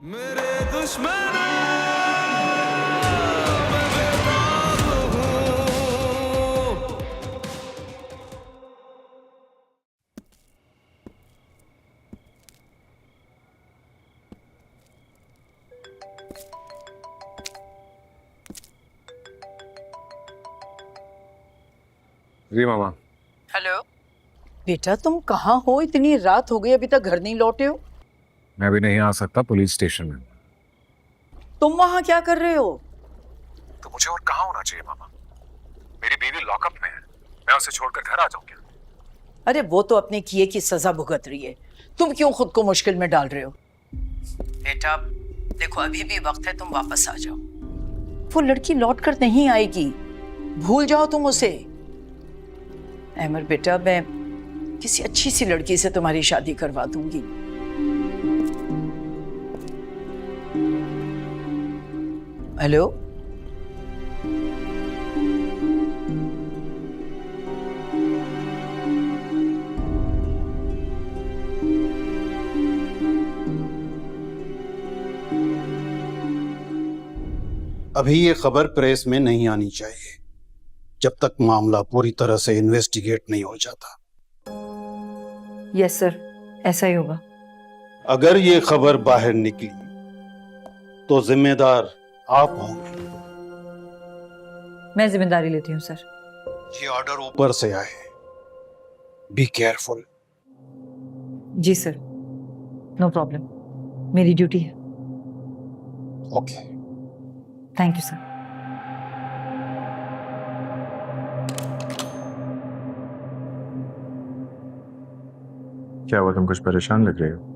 मेरे दुश्मन मैं बेताब हूँ। जी मामा। हेलो बेटा, तुम कहाँ हो? इतनी रात हो गई, अभी तक घर नहीं लौटे हो। मैं भी नहीं आ सकता पुलिस स्टेशन में। तुम वहां क्या कर रहे हो? तो मुझे और कहाँ होना चाहिए मामा? मेरी बीवी लॉकअप में है, मैं उसे छोड़कर घर आ जाऊं क्या? अरे वो तो अपने किए की सजा भुगत रही है, तुम क्यों खुद को मुश्किल में डाल रहे हो? बेटा देखो, अभी भी वक्त है, तुम वापस आ जाओ। वो लड़की लौट कर नहीं आएगी, भूल जाओ तुम उसे। अहमद बेटा, मैं किसी अच्छी सी लड़की से तुम्हारी शादी करवा दूंगी। हेलो, अभी ये खबर प्रेस में नहीं आनी चाहिए जब तक मामला पूरी तरह से इन्वेस्टिगेट नहीं हो जाता। यस सर, ऐसा ही होगा। अगर ये खबर बाहर निकली तो जिम्मेदार आप होंगे। मैं जिम्मेदारी लेती हूँ सर। ये ऑर्डर ऊपर से आए, बी केयरफुल। जी सर, नो प्रॉब्लम, मेरी ड्यूटी है। ओके। Thank you sir. क्या हुआ, तुम कुछ परेशान लग रहे हो?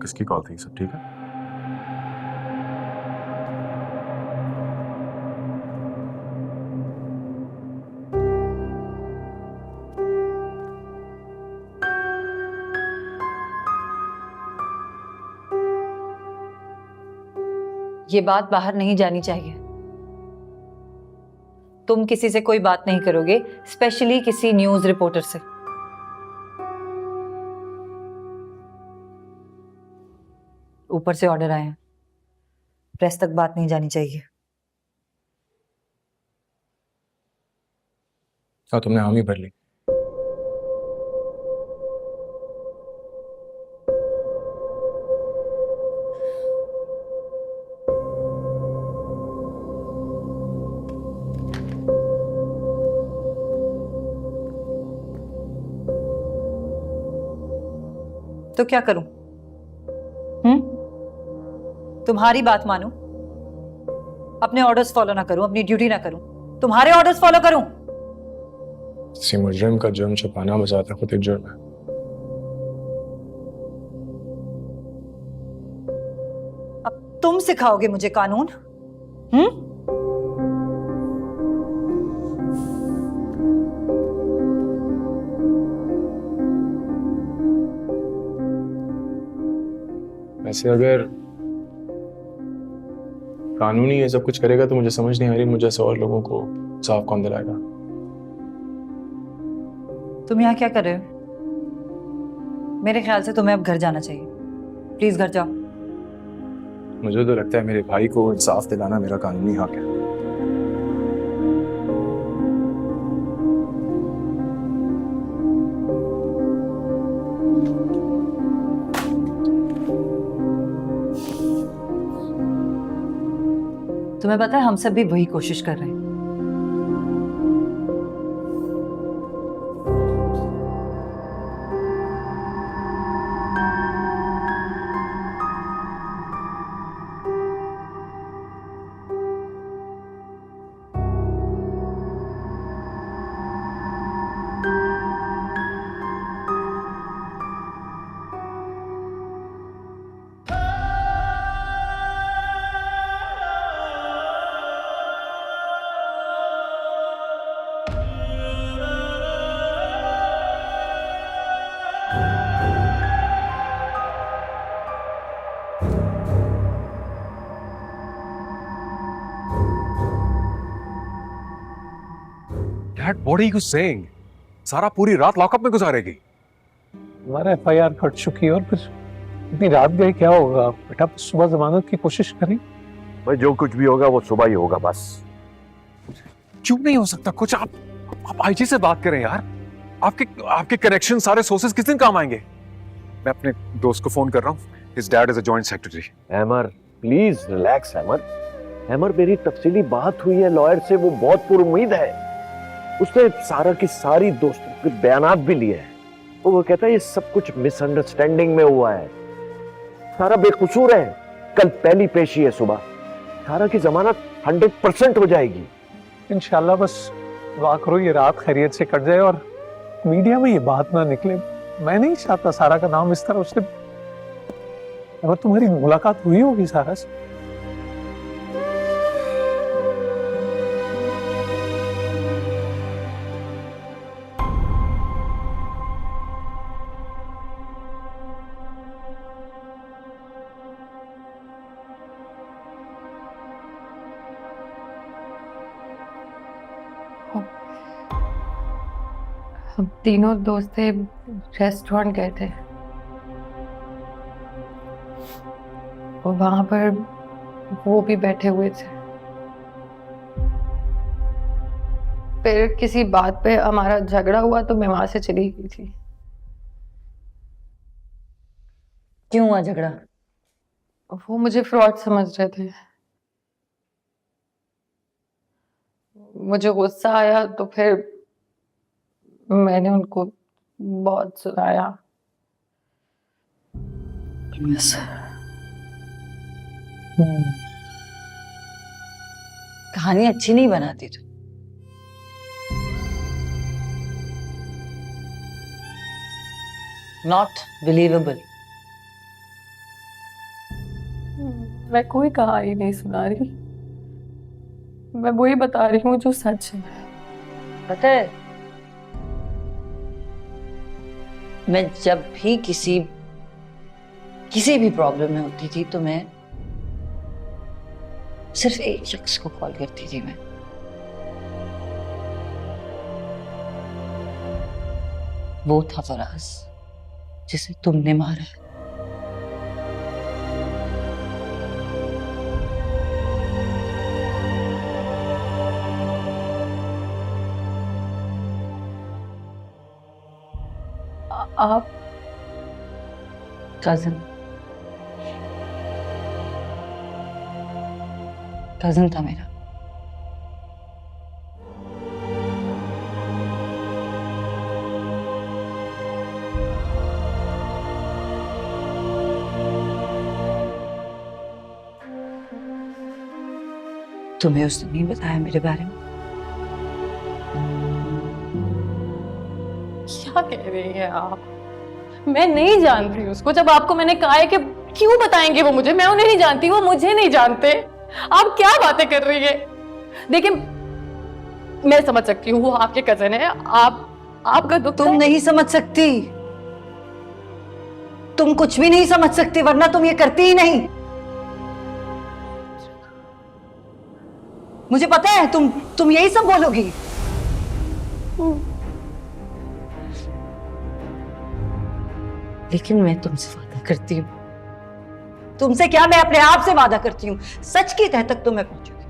किसकी कॉल थी? सब ठीक है? ये बात बाहर नहीं जानी चाहिए। तुम किसी से कोई बात नहीं करोगे, स्पेशली किसी न्यूज रिपोर्टर से। ऊपर से ऑर्डर आए हैं, प्रेस तक बात नहीं जानी चाहिए। क्या तुमने हामी भर ली? तो क्या करूं? तुम्हारी बात मानूं? अपने ऑर्डर्स फॉलो ना करूं, अपनी ड्यूटी ना करूं, तुम्हारे ऑर्डर्स फॉलो करूं? किसी मुजरिम का जुर्म छुपाना बजाता खुद एक जुर्म है। अब तुम सिखाओगे मुझे कानून? वैसे अगर कानूनी ये सब कुछ करेगा तो मुझे समझ नहीं आ रही, मुझे ऐसे और लोगों को साफ कौन दिलाएगा? तुम यहाँ क्या कर रहे हो? मेरे ख्याल से तुम्हें अब घर जाना चाहिए। प्लीज घर जाओ। मुझे तो लगता है मेरे भाई को इंसाफ दिलाना मेरा कानूनी हक है। तुम्हें पता है, हम सब भी वही कोशिश कर रहे हैं। Dad, what are you saying? सारा पूरी रात लॉकअप में गुजारेगी? हमारा FIR कट चुकी है और फिर इतनी रात गए क्या होगा बेटा, सुबह जमानत की कोशिश करें। भाई जो कुछ भी होगा वो सुबह ही होगा बस। क्यों नहीं हो सकता कुछ? आप आईजी से बात करें यार। आपके कनेक्शन सारे सोर्सेज किस दिन काम आएंगे? मैं अपने दोस्त को फोन कर रहा हूँ। His dad is a joint secretary. Hammer please relax hammer. Hammer मेरी तफसीली बात हुई है लॉयर से, वो बहुत पुरुम्मीद है। उसने सारा की सारी दोस्तों के बयानात भी लिए हैं। वो कहता है ये सब कुछ मिसअंडरस्टैंडिंग में हुआ है, सारा बेकसूर है। कल पहली पेशी है सुबह, सारा की जमानत 100% हो जाएगी इंशाल्लाह। बस दुआ करो ये रात खैरियत से कट जाए और मीडिया में ये बात ना निकले। मैं नहीं चाहता सारा का नाम इस तरह उसने। अगर तुम्हारी मुलाकात हुई होगी सारा से? हम तीनों दोस्त रेस्टोरेंट गए थे और वहां पर वो भी बैठे हुए थे। फिर किसी बात पे हमारा झगड़ा हुआ तो मैं वहां से चली गई थी। क्यों हुआ झगड़ा? वो मुझे फ्रॉड समझ रहे थे। मुझे गुस्सा आया तो फिर मैंने उनको बहुत सुनाया। कहानी अच्छी नहीं बनाती तू। Not believable. मैं कोई कहानी नहीं सुना रही, मैं वही बता रही हूँ जो सच है। पता है, मैं जब भी किसी भी प्रॉब्लम में होती थी तो मैं सिर्फ एक शख्स को कॉल करती थी। मैं वो था फराज, जिसे तुमने मारा। आप कजन था मेरा। तुम्हें उसने नहीं बताया मेरे बारे में? क्या कह रही हैं आप? मैं नहीं जानती उसको। जब आपको मैंने कहा है कि क्यों बताएंगे वो मुझे, मैं उन्हें नहीं जानती, वो मुझे नहीं जानते। आप क्या बातें कर रही है? देखिए, मैं समझ सकती हूँ वो आपके कजन है। आपका दुख तुम नहीं समझ सकती, तुम कुछ भी नहीं समझ सकती, वरना तुम ये करती ही नहीं। मुझे पता है तुम यही सब बोलोगी। लेकिन मैं तुमसे वादा करती हूँ, तुमसे क्या, मैं अपने आप से वादा करती हूँ, सच की तह तक तो मैं पहुंचूंगी।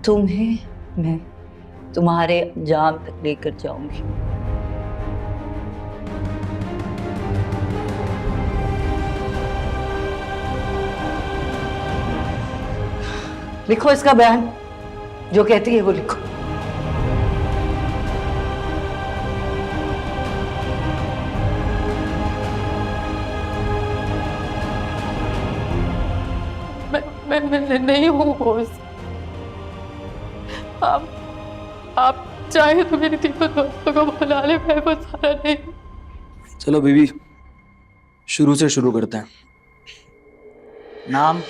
तुम्हें मैं तुम्हारे अंजाम तक लेकर जाऊंगी। लिखो इसका बयान, जो कहती है वो लिखो। मैं नहीं हूँ बॉस। आप चाहे तो मेरी तीनों दोस्तों को बुला ले, मैं वो सारा नहीं। चलो बीवी, शुरू से शुरू करते हैं। नाम?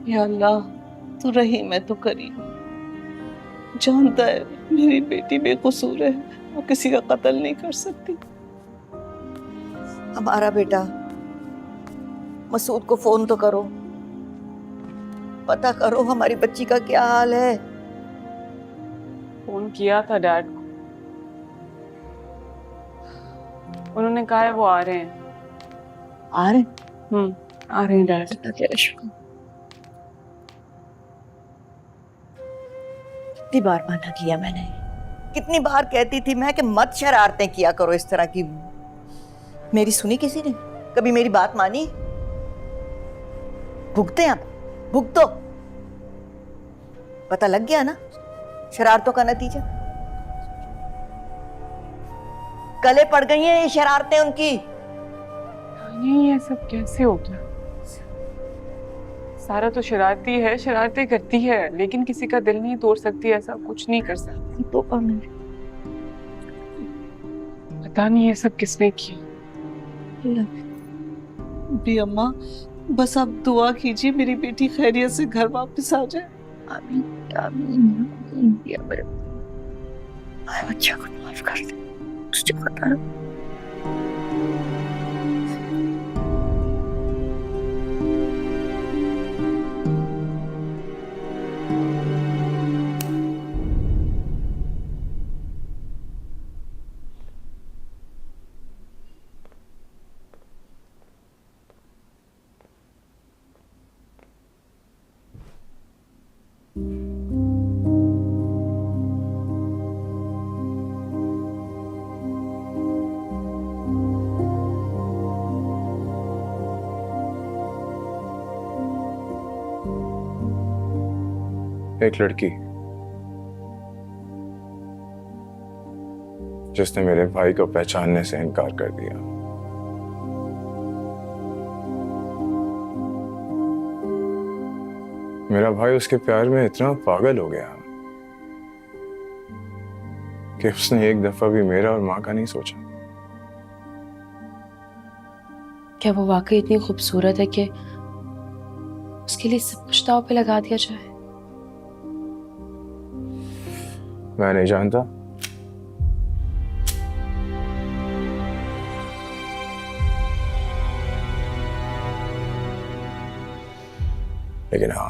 या अल्लाह, तू रहीम है तो करीम। जानता है मेरी बेटी बेकसूर है, वो किसी का कत्ल नहीं कर सकती। हमारा बेटा मसूद को फोन तो करो, पता करो हमारी बच्ची का क्या हाल है। फोन किया था डैड को, उन्होंने कहा है वो आ रहे हैं। आ रहे? आ रहे हैं डैड। कितनी बार मना किया मैंने, कितनी बार कहती थी मैं कि मत शरारतें किया करो इस तरह की। मेरी सुनी किसी ने? कभी मेरी बात मानी? भुगते आप, भुगतो। पता लग गया ना शरारतों का नतीजा। गले पड़ गई हैं ये शरारतें उनकी। ये सब कैसे हो गया? सारा तो शरारती है, शरारतें करती है, लेकिन किसी का दिल नहीं तोड़ सकती, ऐसा कुछ नहीं कर सकती। तो पता नहीं ये सब किसने किया। भी अम्मा, बस आप दुआ कीजिए मेरी बेटी खैरियत से घर वापस आ जाए। आमीन आमीन या मेरे बच्चा को माफ कर दे, तुझे पता है। एक लड़की जिसने मेरे भाई को पहचानने से इनकार कर दिया। मेरा भाई उसके प्यार में इतना पागल हो गया कि उसने एक दफा भी मेरा और माँ का नहीं सोचा। क्या वो वाकई इतनी खूबसूरत है कि उसके लिए सब कुछ दांव पे लगा दिया जाए? मैं नहीं जानता, लेकिन हाँ,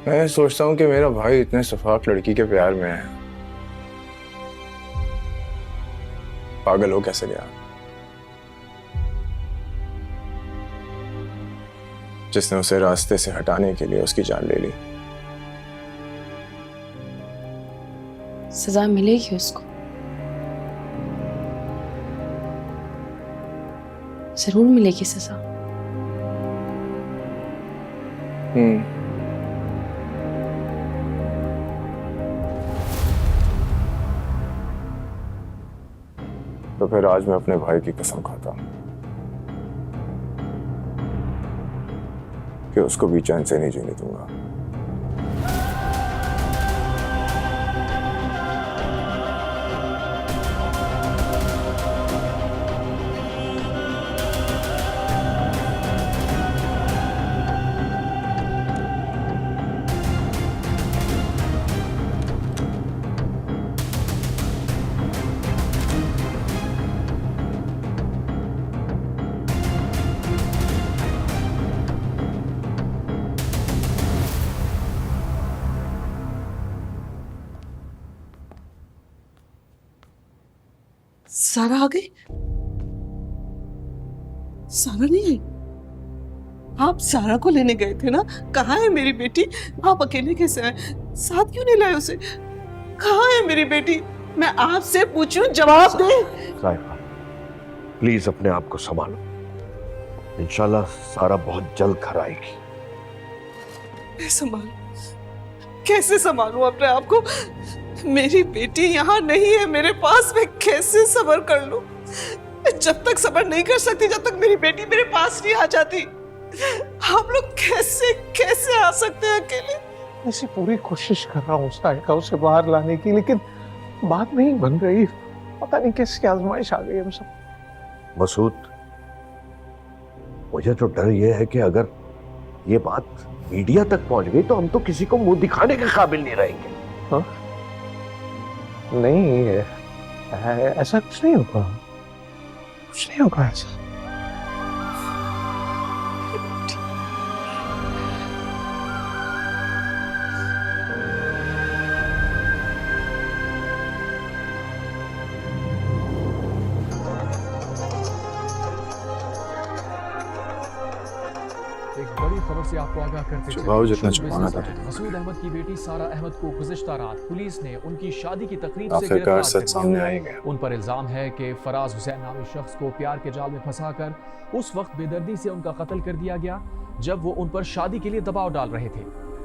मैं सोचता हूं कि मेरा भाई इतने सफाक लड़की के प्यार में है, पागल हो कैसे गया, जिसने उसे रास्ते से हटाने के लिए उसकी जान ले ली। सजा मिलेगी उसको, जरूर मिलेगी सजा। तो फिर आज मैं अपने भाई की कसम खाता हूं कि उसको भी चैन से नहीं जीने दूंगा। सारा आ गई? सारा नहीं आई? आप सारा को लेने गए थे ना? कहाँ है मेरी बेटी? आप अकेले कैसे आए? साथ क्यों नहीं लाए उसे? कहाँ है मेरी बेटी? मैं आपसे पूछूं, जवाब दे। साहिबा, प्लीज अपने आप को संभालो। इंशाल्लाह सारा बहुत जल्द घर आएगी। मैं संभालूं? कैसे संभालूं अपने आप को? मेरी बेटी यहाँ नहीं है मेरे पास, मैं कैसे सब्र कर लूं? मैं जब तक सब्र नहीं कर सकती जब तक मेरी बेटी मेरे पास नहीं आ जाती। आप लोग कैसे कैसे आ सकते हैं अकेले? ऐसी पूरी कोशिश कर रहा हूँ साइका उसे बाहर लाने की, लेकिन बात नहीं बन रही। पता नहीं कैसी आजमाइश आ गई हम सब। मसूद, मुझे तो डर ये है कि अगर ये बात मीडिया तक पहुंच गई तो हम तो किसी को मुंह दिखाने के काबिल नहीं रहेंगे। हाँ? नहीं ऐसा कुछ नहीं होगा, कुछ नहीं होगा ऐसा। एक बड़ी खबर से आपको आगाह करते छुपाओ जितना छुपाना था। मसूद अहमद की बेटी सारा अहमद को गुज़िश्ता रात पुलिस ने उनकी शादी की तकरीब से आखिरकार गिरफ्तार सच कर सामने लिया। आएगा। उन पर इल्जाम है कि फराज हुसैन नामी शख्स को प्यार के जाल में फंसाकर उस वक्त बेदर्दी से उनका कत्ल कर दिया गया जब वो उन पर शादी के लिए दबाव डाल रहे थे।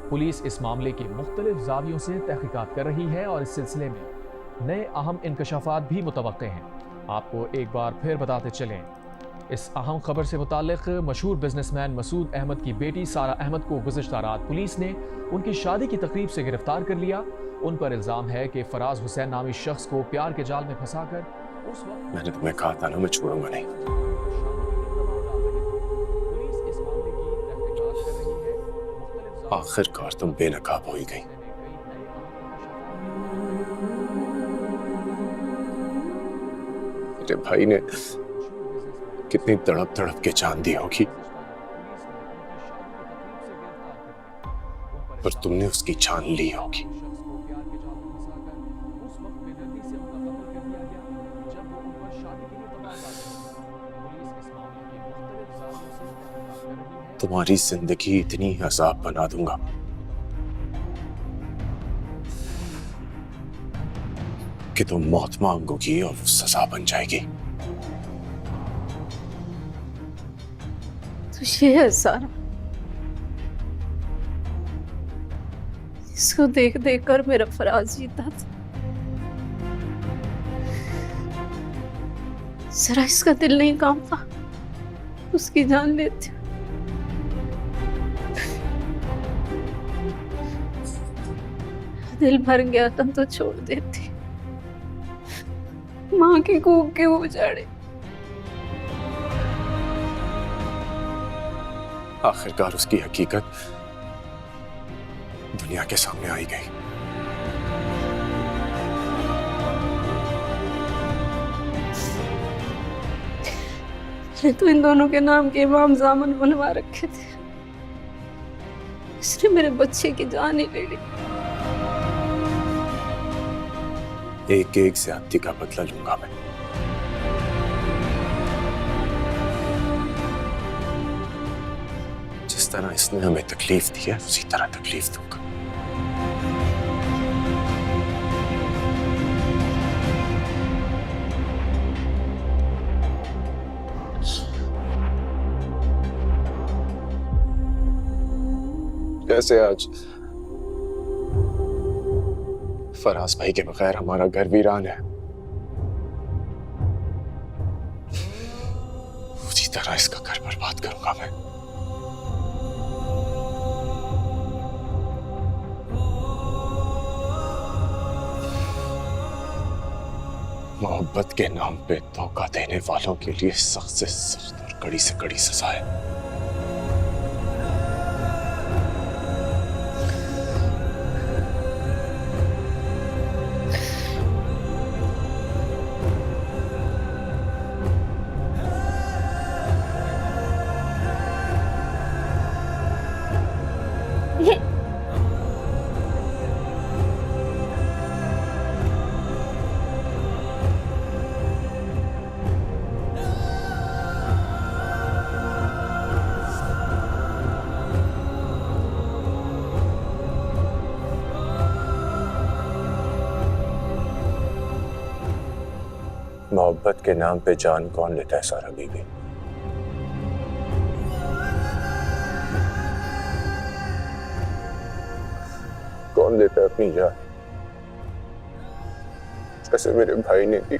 पुलिस इस मामले की मुख्तलिफ जावियों से तहकीकात कर रही है और इस सिलसिले में नए अहम इंकशाफात भी मुतवक्के हैं। आपको एक बार फिर बताते चलें, इस अहम खबर से मुताल्लिक मशहूर बिजनेसमैन मसूद अहमद की बेटी सारा अहमद को गुज़िश्ता रात पुलिस ने उनकी शादी की तकरीब से गिरफ्तार कर लिया। उन पर इल्जाम है कि फराज हुसैन नामी शख्स को प्यार के जाल में फंसाकर उस वक्त मैंने तुम्हें कहा था ना मैं छोड़ूंगा नहीं। पुलिस इस मामले की तहकीकात कर रही है। मुख्तलिफ आखिरकार तुम बेनकाब हो ही गई। मेरे भाई ने कितनी तड़प तड़प के जान दी होगी, पर तुमने उसकी जान ली होगी। तुम्हारी जिंदगी इतनी अजाब बना दूंगा कि तुम मौत मांगोगी और सजा बन जाएगी। तो ये है सारा, इसको देख देख कर मेरा फराज जीता था। जरा इसका दिल नहीं कांपता, उसकी जान लेते। दिल भर गया था तो छोड़ देती, माँ की कूक के उजाड़े। आखिरकार उसकी हकीकत दुनिया के सामने आई गई। मैंने तो इन दोनों के नाम के इमाम जामन बनवा रखे थे, इसने मेरे बच्चे की जान ही ले ली। एक एक ज्यादती का बदला लूंगा मैं। जिस तरह इसने हमें तकलीफ दी है उसी तरह तकलीफ दूंगा। कैसे आज फराज भाई के बगैर हमारा घर वीरान है, उसी तरह इसका घर बर्बाद करूंगा मैं। मोहब्बत के नाम पे धोखा देने वालों के लिए सख्त से सख्त और कड़ी से कड़ी सजा है। मोहब्बत के नाम पे जान कौन लेता है सारा बीबी? कौन देता है अपनी जान? जैसे मेरे भाई ने की।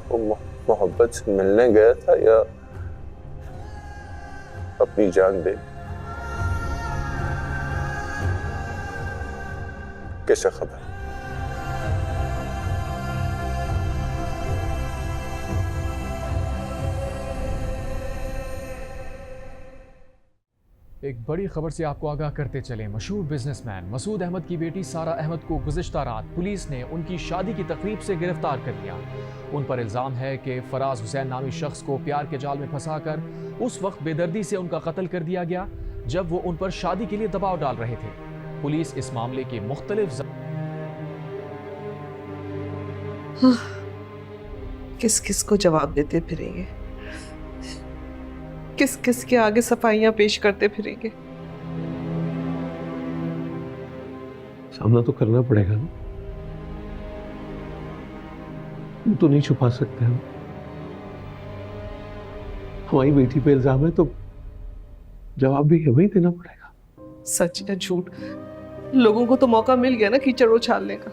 वो मोहब्बत से मिलने गया था या अपनी जान दे? कैसे खबर? एक बड़ी खबर से आपको आगाह करते चले। मशहूर बिजनेसमैन मसूद अहमद की बेटी सारा अहमद को गुज़िश्ता रात पुलिस ने उनकी शादी की तकरीब से गिरफ्तार कर लिया। उन पर इल्ज़ाम है कि फराज हुसैन नामी शख्स को प्यार के जाल में फंसाकर उस वक्त बेदर्दी से उनका कत्ल कर दिया गया जब वो उन पर शादी के लिए दबाव डाल रहे थे। पुलिस इस मामले के मुख्तलिफ किस किस को जवाब देते फिरेंगे, किस किस के आगे सफाइयां पेश करते फिरेंगे। सामना तो करना पड़ेगा ना, तुम तो नहीं छुपा सकते हम। हमारी बेटी पे इल्जाम है तो जवाब भी हमें ही देना पड़ेगा। सच या झूठ, लोगों को तो मौका मिल गया ना कीचड़ उछालने का।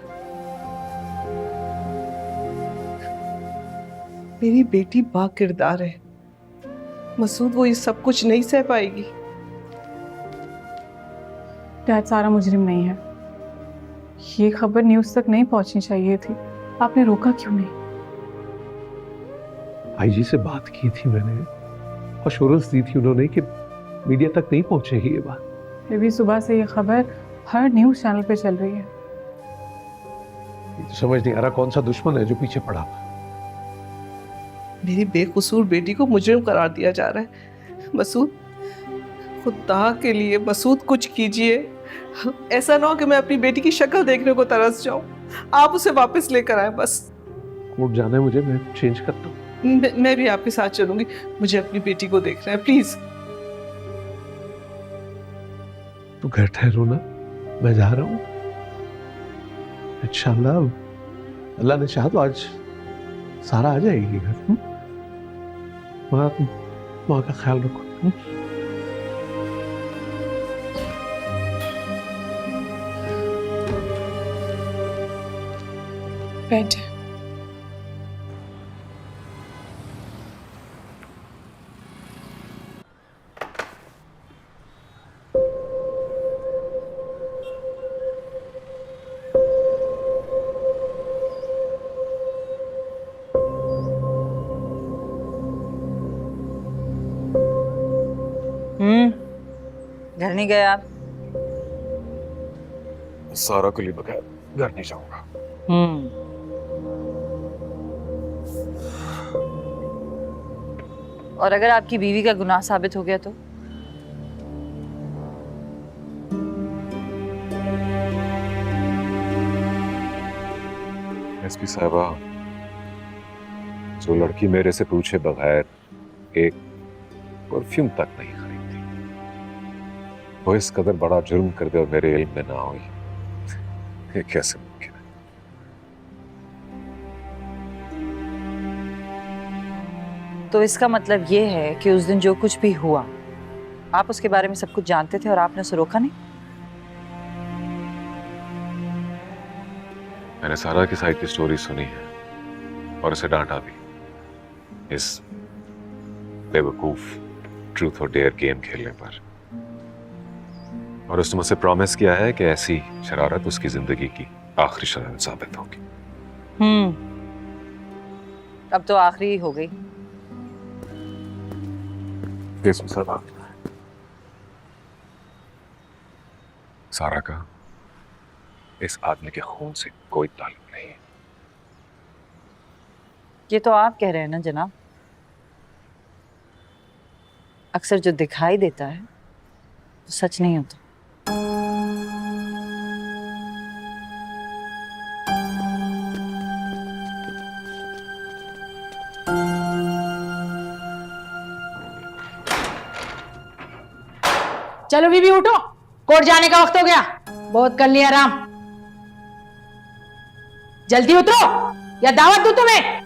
मेरी बेटी बाकिरदार है मसूद, वो ये सब कुछ नहीं सह पाएगी। डैड, सारा मुजरिम नहीं है। ये खबर न्यूज़ तक नहीं पहुंचनी चाहिए थी। आपने रोका क्यों नहीं? आईजी से बात की थी मैंने, अश्योरेंस दी थी उन्होंने कि मीडिया तक नहीं पहुंचेगी ये बात। फिर भी सुबह से ये खबर हर न्यूज़ चैनल पे चल रही है। ये तो समझ नहीं आ रहा कौन सा दुश्मन है जो पीछे पड़ा हुआ। मेरी बेकसूर बेटी को मुजरिम करार दिया जा रहा है। मसूद, खुदा के लिए मसूद कुछ कीजिए। ऐसा ना हो कि मैं अपनी बेटी की शक्ल देखने को तरस जाऊं। आप उसे वापस लेकर आए बस। कोर्ट जाना है मुझे, मैं चेंज करता हूँ। मैं भी आपके साथ चलूंगी, मुझे अपनी बेटी को देखना है, प्लीज। तू घर ठहरो ना, मैं जा रहा हूँ। इंशाल्लाह अल्लाह ने चाहा तो आज सारा आ जाएगी घर। वहाँ तुम माँ का ख्याल रखो। बैठ। घर नहीं गए आप? सारा को लिए बगैर घर नहीं जाऊंगा। और अगर आपकी बीवी का गुनाह साबित हो गया तो? एसपी साहबा, जो लड़की मेरे से पूछे बगैर एक परफ्यूम तक नहीं खरीदती, वो इस कदर बड़ा जुर्म कर दे और मेरे इल्म में ना हो, ये कैसे मुमकिन है? तो इसका मतलब ये है कि उस दिन जो कुछ भी हुआ आप उसके बारे में सब कुछ जानते थे और आपने उसे रोका नहीं? मैंने सारा की साइड की स्टोरी सुनी है और उसे डांटा भी, इस बेवकूफ ट्रूथ और डेयर गेम खेलने पर। और उसने मुझसे प्रॉमिस किया है कि ऐसी शरारत उसकी जिंदगी की आखिरी शरारत साबित होगी। अब तो आखिरी ही हो गई। सारा का इस आदमी के खून से कोई ताल्लुक नहीं है। ये तो आप कह रहे हैं ना जनाब। अक्सर जो दिखाई देता है वो सच नहीं होता। चलो बीबी उठो, कोर्ट जाने का वक्त हो गया। बहुत कर लिया आराम, जल्दी उतरो या दावत दूं तुम्हें।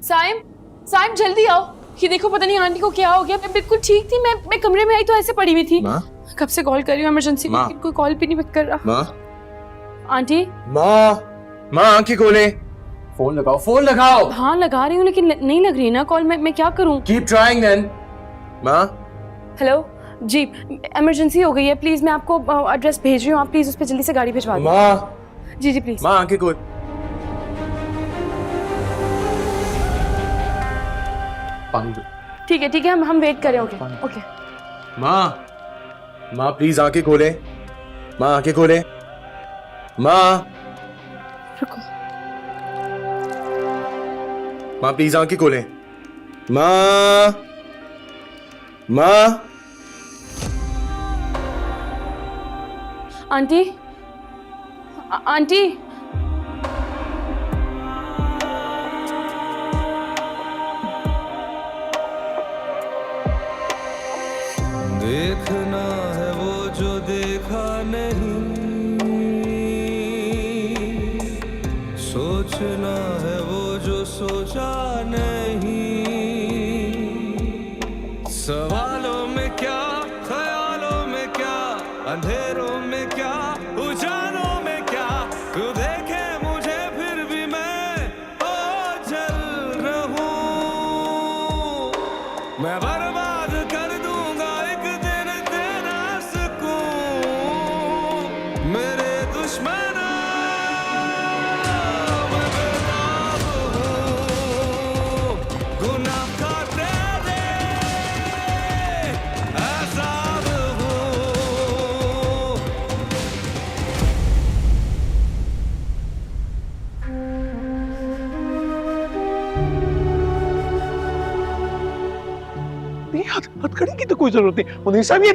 साइम, साइम जल्दी आओ। ये देखो पता नहीं आंटी को क्या हो गया। मैं बिल्कुल ठीक थी, मैं कमरे में आई तो ऐसे पड़ी हुई थी। कब से कॉल कर रही हूँ इमरजेंसी में, लेकिन कोई कॉल भी नहीं पिक कर रहा। आंटी, माँ आंखें खोले, फोन लगाओ, फोन लगाओ। हाँ लगा रही हूँ लेकिन नहीं लग रही ना कॉल। मैं क्या करूँ? Keep trying then. माँ, हेलो जी, इमरजेंसी हो गई है, प्लीज मैं आपको एड्रेस भेज रही हूँ, आप प्लीज उस पर जल्दी से गाड़ी भिजवा दो। माँ, जी जी प्लीज। माँ आंखें खोल। ठीक है हम वेट करें। ओके माँ प्लीज आंखें खोले। माँ आंखें खोले। माँ प्लीज आंखें खोले। माँ आंटी देखना है वो जो देखा नहीं, सोचना है वो जो सोचा नहीं। सवालों में क्या, ख्यालों में क्या, अंधेरों में क्या, उजालों में क्या, तू देखे मुझे फिर भी मैं जल रहूं। मैं बर्बाद कर दूंगा एक दिन तेरा सुकून। मेरे दुश्मना मैं बेताब हूं, गुनाह का तेरे अज़ाब हूं। नहीं, हथकड़ी की तो कोई जरूरत नहीं। मुनीर साहब ये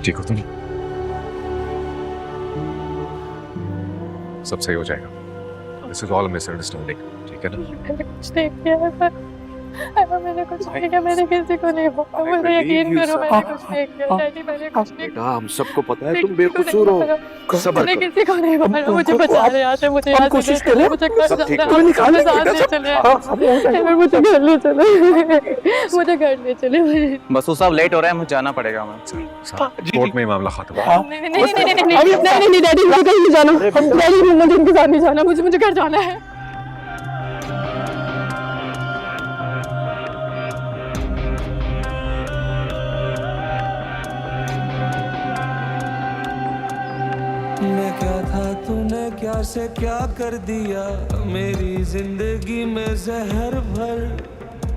ठीक हो तुम? सब सही हो जाएगा। दिस इज ऑल मिसअंडरस्टैंडिंग, ठीक है ना? मैंने कुछ नहीं किया है सर, मैंने कुछ नहीं किया, मैंने किसी को नहीं बोला, मुझे यकीन करो मैंने कुछ नहीं किया डैडी, मैंने कुछ नहीं बेटा हम सबको पता है तुम बेकसूर हो। सब्र मैंने करो। किसी को नहीं बोला, मुझे बचा ले यहाँ से, मुझे यहाँ से कोशिश ले चलो, करें। मुझे घर सब ठीक जाना हो है, निकाल मुझे लेंगे साथ बेटा, ले सब- चले, हाँ, सब हो जाएगा। मुझे घर ले चलो, मुझे घर ले चले। बसु साहब लेट हो रहा है, मुझे जाना पड़ेगा हमें। कोर्ट में ही मामला खत्म। नहीं डैडी, मुझे कहीं नहीं जाना, डैडी मुझे इनके साथ नहीं जाना, मुझे घर जाना है। मैं क्या था तूने क्या से क्या कर दिया, मेरी जिंदगी में जहर भर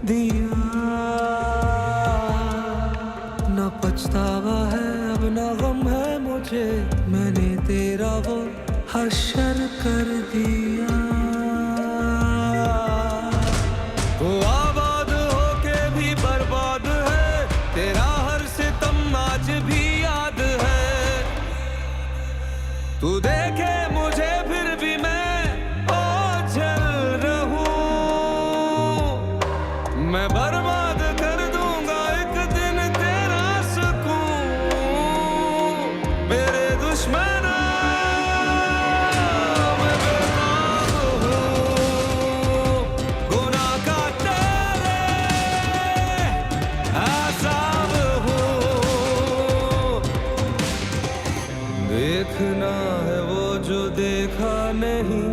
दिया। ना पछतावा है अब ना गम है मुझे, मैंने तेरा वो हश्र कर दिया। वो आबाद होके भी बर्बाद है, तेरा हर सितम आज भी याद है। तू देखे मुझे फिर भी मैं जल रहूं। मैं बर्बाद कर दूंगा एक दिन तेरा सुकून। मेरे दुश्मना मैं बेताब हूं, गुनाह का तेरे अज़ाब हूं। देखना है वो जो देखा नहीं।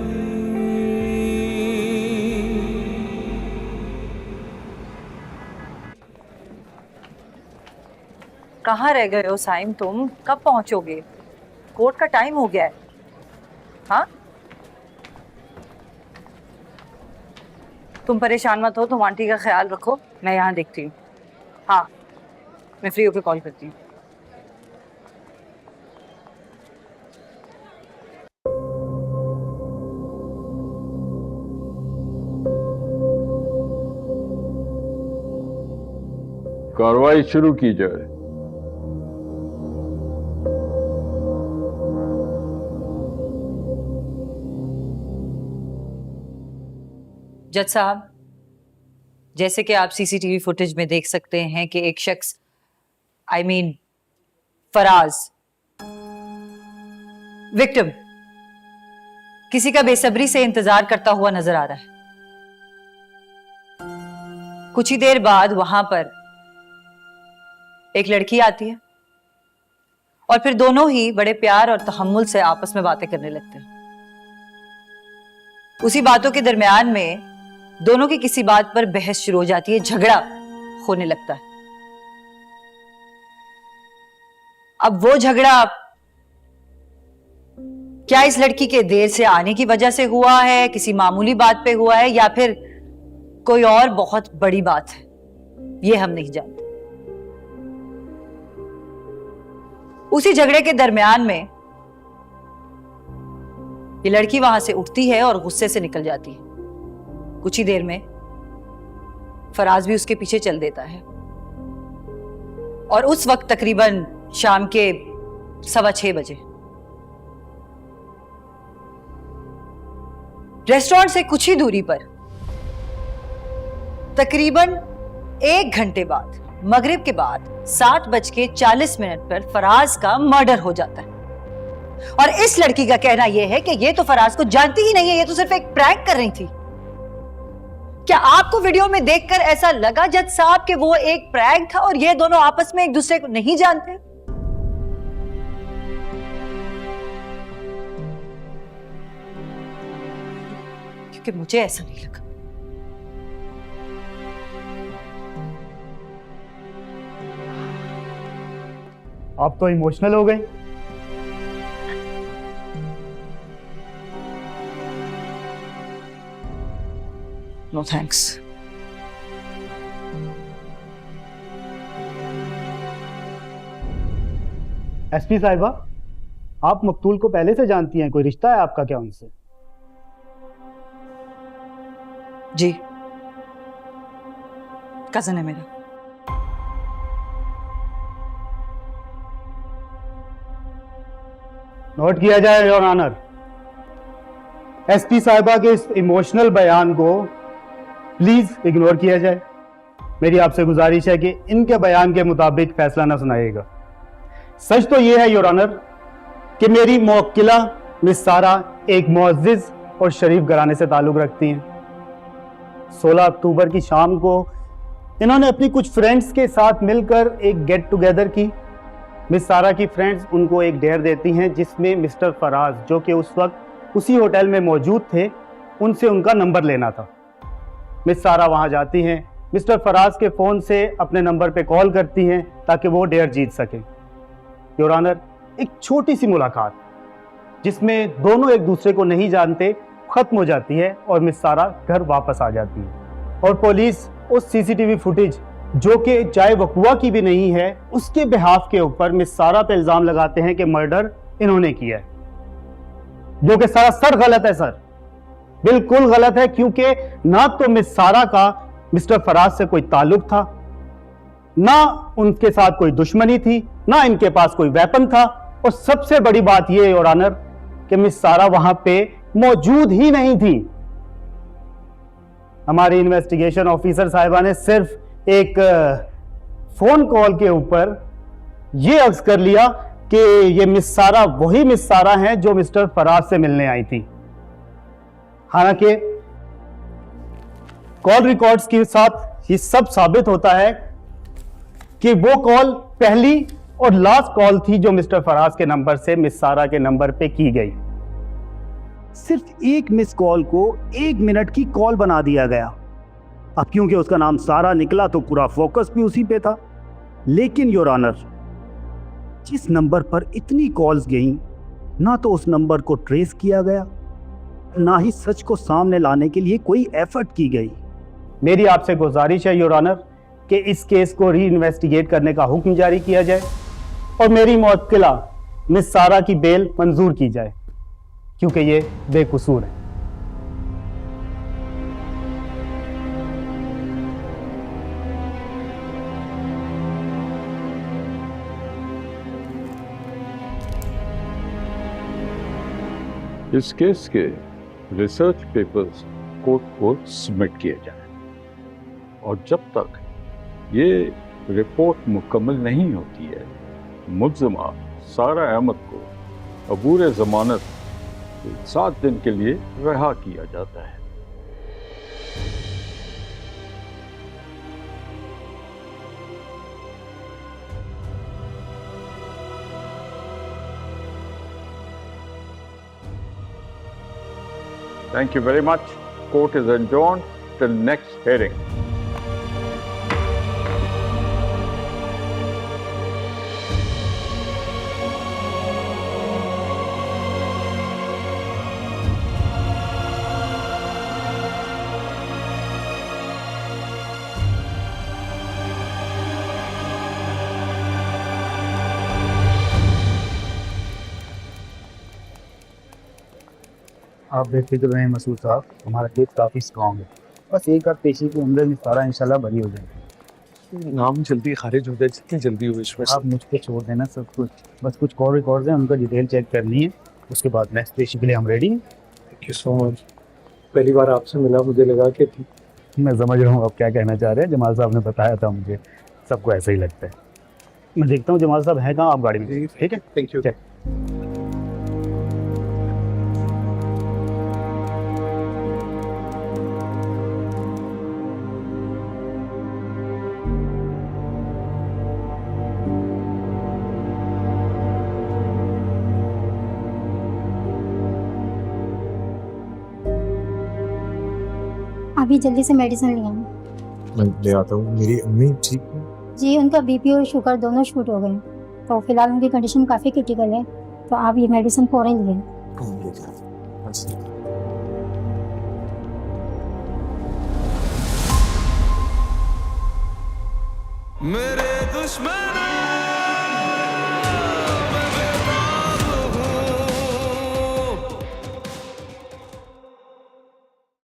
कहाँ रह गए हो साइम तुम? कब पहुंचोगे? कोर्ट का टाइम हो गया है। हाँ, तुम परेशान मत हो, तुम आंटी का ख्याल रखो, मैं यहाँ देखती हूँ। हाँ, मैं फ्री होकर कॉल करती हूँ। कार्रवाई शुरू की जाए। जज साहब, जैसे कि आप सीसीटीवी फुटेज में देख सकते हैं कि एक शख्स, आई मीन फराज, विक्टिम, किसी का बेसब्री से इंतजार करता हुआ नजर आ रहा है। कुछ ही देर बाद वहां पर एक लड़की आती है और फिर दोनों ही बड़े प्यार और तहम्मुल से आपस में बातें करने लगते हैं। उसी बातों के दरमियान में दोनों की किसी बात पर बहस शुरू हो जाती है, झगड़ा होने लगता है। अब वो झगड़ा क्या इस लड़की के देर से आने की वजह से हुआ है, किसी मामूली बात पे हुआ है, या फिर कोई और बहुत बड़ी बात है, ये हम नहीं जानते। उसी झगड़े के दरमियान में ये लड़की वहां से उठती है और गुस्से से निकल जाती है। कुछ ही देर में फराज भी उसके पीछे चल देता है और उस वक्त तकरीबन शाम के 6:15 बजे रेस्टोरेंट से कुछ ही दूरी पर तकरीबन 1 घंटे बाद, मगरिब के बाद 7:40 पर फराज का मर्डर हो जाता है। और इस लड़की का कहना यह है कि ये तो फराज को जानती ही नहीं है, ये तो सिर्फ एक प्रैंक कर रही थी। क्या आपको वीडियो में देखकर ऐसा लगा जज साहब कि वो एक प्रैंक था और ये दोनों आपस में एक दूसरे को नहीं जानते? क्योंकि मुझे ऐसा नहीं लगा। आप तो इमोशनल हो गए। No thanks. एसपी साहिबा, आप मकतूल को पहले से जानती हैं, कोई रिश्ता है आपका क्या उनसे? जी, कजन है मेरा। नोट किया जाए योर ऑनर। एसपी साहिबा के इस इमोशनल बयान को प्लीज इग्नोर किया जाए। मेरी आपसे गुजारिश है कि इनके बयान के मुताबिक फैसला ना सुनाइएगा। सच तो यह है योर ऑनर कि मेरी मुवक्किला मिस सारा एक मुअज़्ज़िज़ और शरीफ घराने से ताल्लुक रखती हैं। 16 अक्टूबर की शाम को इन्होंने अपनी कुछ फ्रेंड्स के साथ मिलकर एक गेट टुगेदर की। मिस सारा की फ्रेंड्स उनको एक डेयर देती हैं जिसमें मिस्टर फराज, जो कि उस वक्त उसी होटल में मौजूद थे, उनसे उनका नंबर लेना था। मिस सारा वहां जाती हैं, मिस्टर फराज के फ़ोन से अपने नंबर पे कॉल करती हैं ताकि वो डेयर जीत सकें। योर ऑनर, एक छोटी सी मुलाकात जिसमें दोनों एक दूसरे को नहीं जानते ख़त्म हो जाती है और मिस सारा घर वापस आ जाती है। और पुलिस उस सीसीटीवी फुटेज, जो कि जाए वकुआ की भी नहीं है, उसके बिहाफ के ऊपर मिस सारा पे इल्ज़ाम लगाते हैं कि मर्डर इन्होंने किया है, जो कि सरासर गलत है सर, बिल्कुल गलत है। क्योंकि ना तो मिस सारा का मिस्टर फराज से कोई ताल्लुक था, ना उनके साथ कोई दुश्मनी थी, ना इनके पास कोई वेपन था, और सबसे बड़ी बात यह योर ऑनर कि मिस सारा वहां पे मौजूद ही नहीं थी। हमारी इन्वेस्टिगेशन ऑफिसर साहिबा ने सिर्फ एक फोन कॉल के ऊपर यह अक्स कर लिया कि ये मिस सारा वही मिस सारा हैं जो मिस्टर फराज से मिलने आई थी। हालांकि कॉल रिकॉर्ड्स के साथ ये सब साबित होता है कि वो कॉल पहली और लास्ट कॉल थी जो मिस्टर फराज के नंबर से मिस सारा के नंबर पे की गई। सिर्फ एक मिस कॉल को 1 मिनट की कॉल बना दिया गया। अब क्योंकि उसका नाम सारा निकला तो पूरा फोकस भी उसी पे था। लेकिन योर ऑनर, जिस नंबर पर इतनी कॉल्स गईं, ना तो उस नंबर को ट्रेस किया गया, ना ही सच को सामने लाने के लिए कोई एफर्ट की गई। मेरी आपसे गुजारिश है योर ऑनर कि इस केस को री इन्वेस्टिगेट करने का हुक्म जारी किया जाए और मेरी मुवक्किला मिस सारा की बेल मंजूर की जाए, क्योंकि ये बेकसूर है। इस केस के रिसर्च पेपर्स कोर्ट को सबमिट किए जाए और जब तक ये रिपोर्ट मुकम्मल नहीं होती है, मुल्ज़िमा सारा अहमद को अबूर ज़मानत 7 दिन के लिए रिहा किया जाता है। Thank you very much. Court is adjourned till next hearing. आप बेफिक्र रहें मसूद साहब, हमारा केस काफ़ी स्ट्रॉन्ग है। बस एक आध पेशी के अंदर में सारा इंशाल्लाह बरी हो जाएगा। नाम जल्दी खारिज हो जाए, जितनी जल्दी हो इसमें। आप मुझ पर छोड़ देना सब कुछ, बस कुछ कॉल रिकॉर्ड्स हैं, उनका डिटेल चेक करनी है, उसके बाद नेक्स्ट पेशी के लिए हम रेडी हैं। Thank you so much. पहली बार आपसे मिला, मुझे लगा कि मैं समझ रहा हूँ आप क्या कहना चाह रहे हैं। जमाल साहब ने बताया था मुझे, सबको ऐसा ही लगता है। मैं देखता हूँ जमाल साहब हैं कहाँ, आप गाड़ी में, ठीक है? Thank you. अभी जल्दी से मेडिसिन लिया मैं ले आता हूँ। मेरी अम्मी ठीक है? जी, उनका बीपी और शुगर दोनों शूट हो गए, तो फिलहाल उनकी कंडीशन काफ़ी क्रिटिकल है, तो आप ये मेडिसिन फौरन लें। मेरे दुश्मन